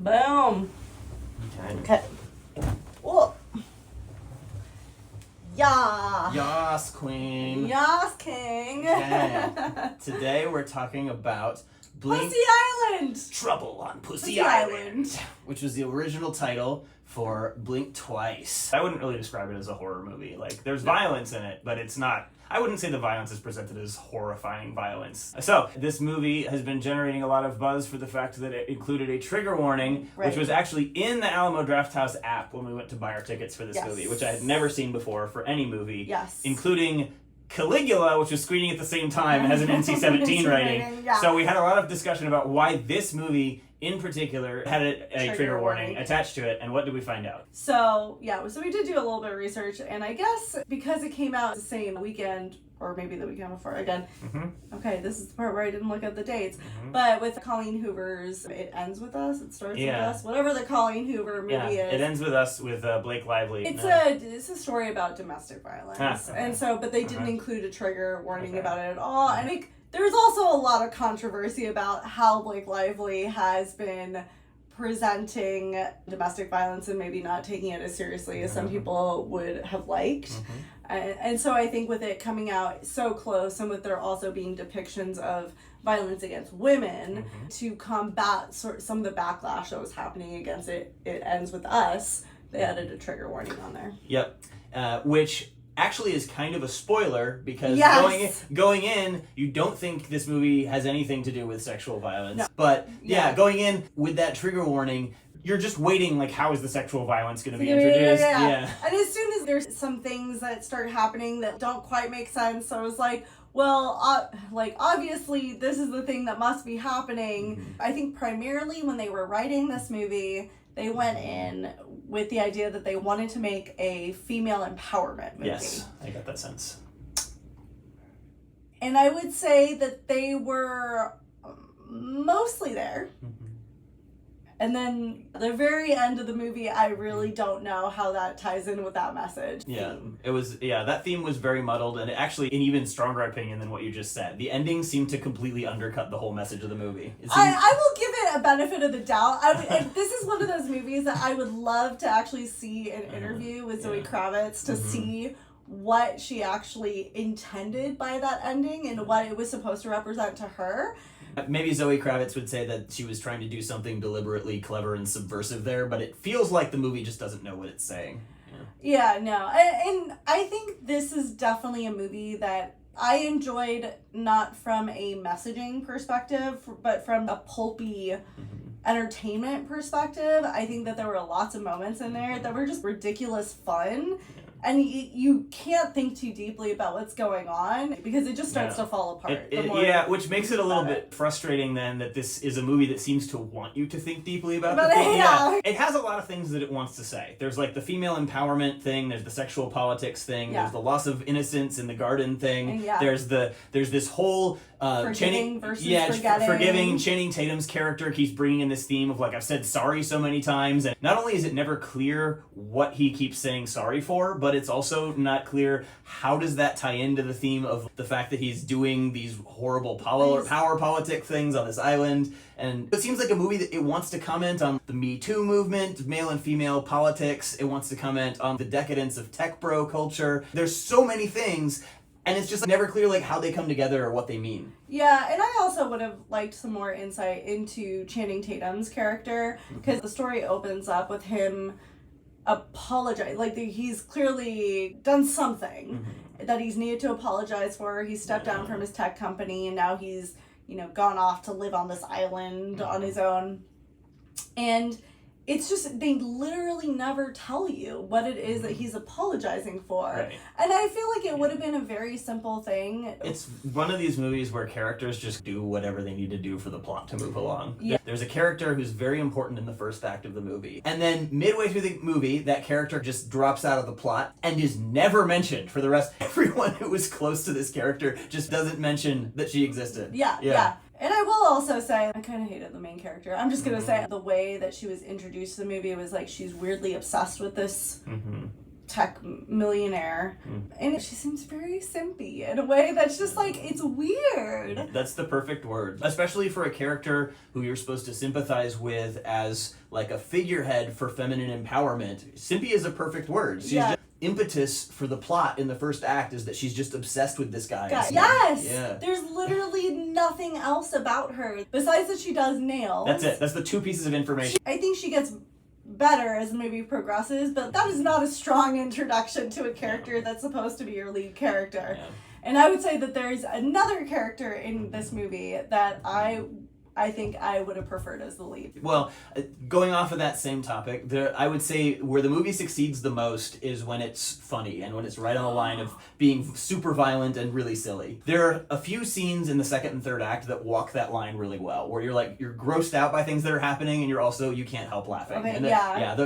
Boom. Okay. Whoa. Yeah. Yas, queen. Yas, king. Okay. Today we're talking about Pussy Island. Trouble on Pussy Island, which was the original title for Blink Twice. I wouldn't really describe it as a horror movie. Like, there's violence in it, but it's not. I wouldn't say the violence is presented as horrifying violence. So, this movie has been generating a lot of buzz for the fact that it included a trigger warning, which was actually in the Alamo Drafthouse app when we went to buy our tickets for this movie, which I had never seen before for any movie, including Caligula, which was screening at the same time and has an NC-17 rating. So we had a lot of discussion about why this movie in particular had a trigger warning attached to it, and what did we find out? So we did do a little bit of research, and I guess because it came out the same weekend, or maybe the weekend before again. Okay, this is the part where I didn't look at the dates. But with Colleen Hoover's It Ends With Us, It Starts With Us, whatever the Colleen Hoover movie is. It Ends With Us with Blake Lively. It's a story about domestic violence. And so, but they didn't include a trigger warning about it at all. And like, there's also a lot of controversy about how Blake Lively has been presenting domestic violence and maybe not taking it as seriously as some people would have liked. And so I think with it coming out so close, and with there also being depictions of violence against women to combat some of the backlash that was happening against it Ends With Us, they added a trigger warning on there. Yep. Which actually is kind of a spoiler, because going in, you don't think this movie has anything to do with sexual violence. No. But going in with that trigger warning, you're just waiting, like, how is the sexual violence going to be introduced? And as soon as there's some things that start happening that don't quite make sense, I was like, well, obviously this is the thing that must be happening. I think primarily when they were writing this movie, they went in with the idea that they wanted to make a female empowerment movie. Yes, I got that sense. And I would say that they were mostly there. And then the very end of the movie, I really don't know how that ties in with that message. That theme was very muddled, and actually an even stronger opinion than what you just said. The ending seemed to completely undercut the whole message of the movie. I will give it a benefit of the doubt. This is one of those movies that I would love to actually see an interview with Zoë Kravitz to see what she actually intended by that ending and what it was supposed to represent to her. Maybe Zoë Kravitz would say that she was trying to do something deliberately clever and subversive there, but it feels like the movie just doesn't know what it's saying. And I think this is definitely a movie that I enjoyed, not from a messaging perspective, but from a pulpy entertainment perspective. I think that there were lots of moments in there that were just ridiculous fun. And you can't think too deeply about what's going on because it just starts to fall apart. Which makes it a little bit frustrating then that this is a movie that seems to want you to think deeply about the thing. It has a lot of things that it wants to say. There's like the female empowerment thing, there's the sexual politics thing, there's the loss of innocence in the garden thing, there's this whole forgiving versus forgetting. Channing Tatum's character keeps bringing in this theme of, like, I've said sorry so many times, and not only is it never clear what he keeps saying sorry for, but it's also not clear how does that tie into the theme of the fact that he's doing these horrible power politic things on this island. And it seems like a movie that it wants to comment on the Me Too movement, male and female politics. It wants to comment on the decadence of tech bro culture. There's so many things, and it's just never clear, like, how they come together or what they mean. Yeah, and I also would have liked some more insight into Channing Tatum's character, because the story opens up with him apologize. Like, he's clearly done something that he's needed to apologize for. He stepped down from his tech company, and now he's, gone off to live on this island on his own. And it's just, they literally never tell you what it is that he's apologizing for. Right. And I feel like it would have been a very simple thing. It's one of these movies where characters just do whatever they need to do for the plot to move along. Yeah. There's a character who's very important in the first act of the movie. And then midway through the movie, that character just drops out of the plot and is never mentioned for the rest. Everyone who was close to this character just doesn't mention that she existed. Yeah. And I will also say, I kind of hated the main character. I'm just going to say the way that she was introduced to the movie was like she's weirdly obsessed with this tech millionaire, and she seems very simpy in a way that's just like, it's weird. That's the perfect word, especially for a character who you're supposed to sympathize with as like a figurehead for feminine empowerment. Simpy is a perfect word. She's just, impetus for the plot in the first act is that she's just obsessed with this guy. Yes! Yeah. There's literally nothing else about her besides that she does nails. That's it. That's the two pieces of information. I think she gets better as the movie progresses, but that is not a strong introduction to a character that's supposed to be your lead character. Yeah. And I would say that there's another character in this movie that I think I would have preferred as the lead. Well, going off of that same topic, I would say where the movie succeeds the most is when it's funny and when it's right on the line of being super violent and really silly. There are a few scenes in the second and third act that walk that line really well, where you're grossed out by things that are happening, and you can't help laughing. Okay,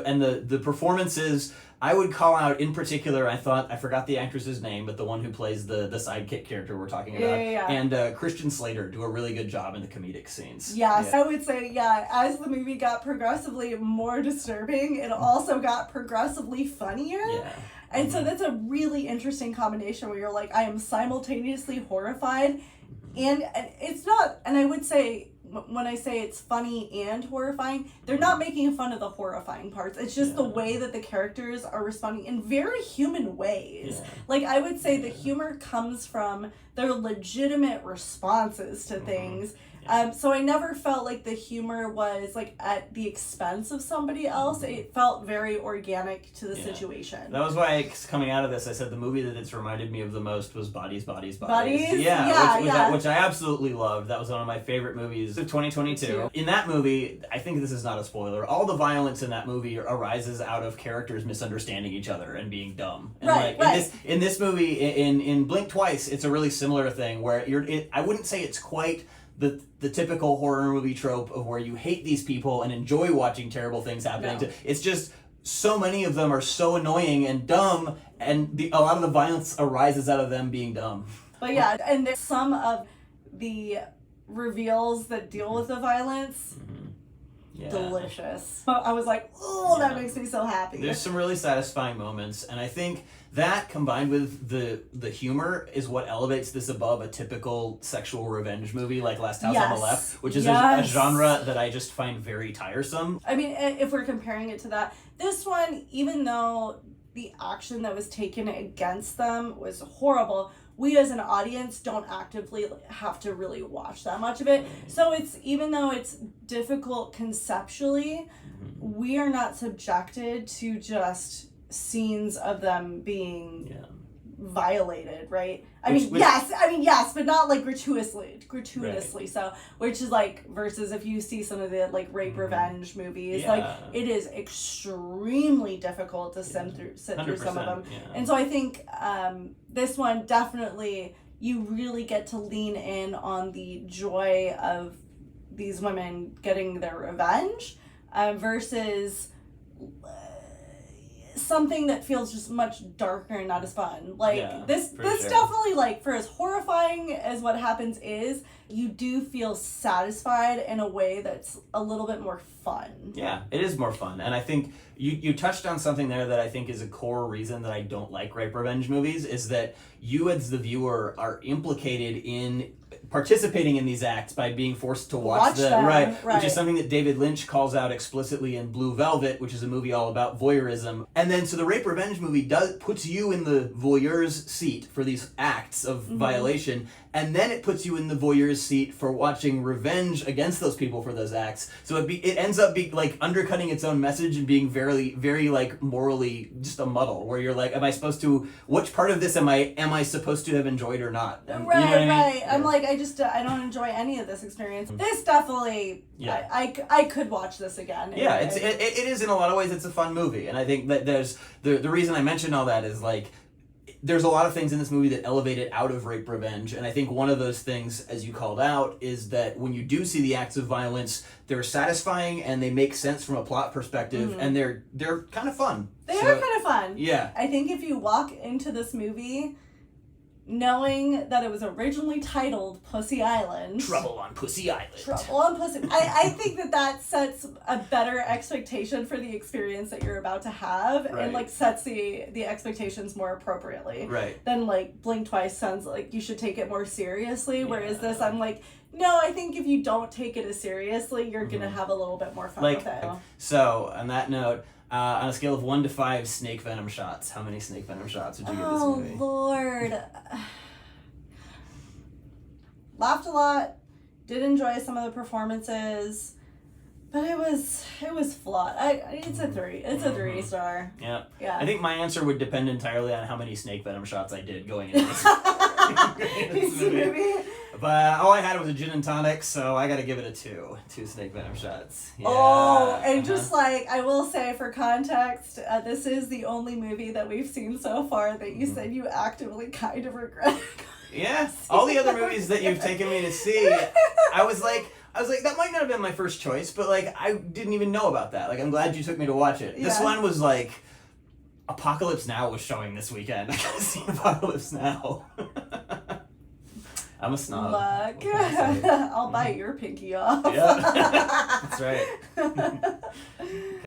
and the performances, I would call out in particular, I forgot the actress's name, but the one who plays the sidekick character we're talking about. And Christian Slater do a really good job in the comedic scenes. Yes, I would say, as the movie got progressively more disturbing, it also got progressively funnier. Yeah. And so that's a really interesting combination where you're like, I am simultaneously horrified, and it's not, and I would say, when I say it's funny and horrifying, they're not making fun of the horrifying parts. It's just the way that the characters are responding in very human ways. Yeah. Like, I would say the humor comes from their legitimate responses to things. So I never felt like the humor was like at the expense of somebody else. It felt very organic to the situation. That was why, coming out of this, I said the movie that it's reminded me of the most was Bodies. Bodies? Which I absolutely loved. That was one of my favorite movies of 2022. In that movie, I think this is not a spoiler, all the violence in that movie arises out of characters misunderstanding each other and being dumb. And in this movie, in Blink Twice, it's a really similar thing where I wouldn't say it's quite the typical horror movie trope of where you hate these people and enjoy watching terrible things happening. No. It's just so many of them are so annoying and dumb, and a lot of the violence arises out of them being dumb. But yeah, and some of the reveals that deal with the violence, delicious. I was like, oh, that makes me so happy. There's some really satisfying moments, and I think that combined with the humor is what elevates this above a typical sexual revenge movie like Last House on the Left, which is a genre that I just find very tiresome. I mean, if we're comparing it to that, this one, even though the action that was taken against them was horrible, we as an audience don't actively have to really watch that much of it. So it's, even though it's difficult conceptually, we are not subjected to just scenes of them being violated, right? I mean, yes, but not like gratuitously. Right. So, which is like, versus if you see some of the like rape revenge movies, like it is extremely difficult to sit through some of them. Yeah. And so I think this one definitely, you really get to lean in on the joy of these women getting their revenge versus something that feels just much darker and not as fun. Like this definitely, like, for as horrifying as what happens is, you do feel satisfied in a way that's a little bit more fun. Yeah, it is more fun. And I think you touched on something there that I think is a core reason that I don't like rape revenge movies, is that you as the viewer are implicated in participating in these acts by being forced to watch them. Right. Which is something that David Lynch calls out explicitly in Blue Velvet, which is a movie all about voyeurism. And then so the rape revenge movie puts you in the voyeur's seat for these acts of violation, and then it puts you in the voyeur's seat for watching revenge against those people for those acts. So it ends up being like undercutting its own message and being very, very like morally just a muddle, where you're like, am I supposed to, which part of this am I supposed to have enjoyed or not? And, right, you know what I mean? Right. I'm like, I don't enjoy any of this experience. This definitely, I could watch this again. Yeah, it is in a lot of ways. It's a fun movie, and I think that there's the reason I mention all that is like, there's a lot of things in this movie that elevate it out of rape revenge, and I think one of those things, as you called out, is that when you do see the acts of violence, they're satisfying and they make sense from a plot perspective, and they're kind of fun. They are kind of fun. Yeah. I think if you walk into this movie knowing that it was originally titled Pussy Island. Trouble on Pussy Island. Trouble on Pussy. I think that sets a better expectation for the experience that you're about to have, Right. and like sets the expectations more appropriately. Right. Then like Blink Twice sounds like you should take it more seriously, whereas this I'm like, no, I think if you don't take it as seriously, you're gonna have a little bit more fun with it. So on that note, on a scale of 1 to 5 snake venom shots, how many snake venom shots would you give this movie? Oh Lord. Laughed a lot, did enjoy some of the performances, but it was flawed. It's a 3. It's a 3-star. Yeah. Yeah. I think my answer would depend entirely on how many snake venom shots I did going into this movie. But all I had was a gin and tonic, so I gotta give it a 2. 2 snake venom shots. Yeah. Oh, and just like, I will say for context, this is the only movie that we've seen so far that you said you actively kind of regret. Yeah, all the other movies that you've taken me to see, I was like, that might not have been my first choice, but like, I didn't even know about that. Like, I'm glad you took me to watch it. Yeah. This one was like, Apocalypse Now was showing this weekend. I gotta see Apocalypse Now. I'm a snob. Look, I'll bite your pinky off. Yeah, that's right.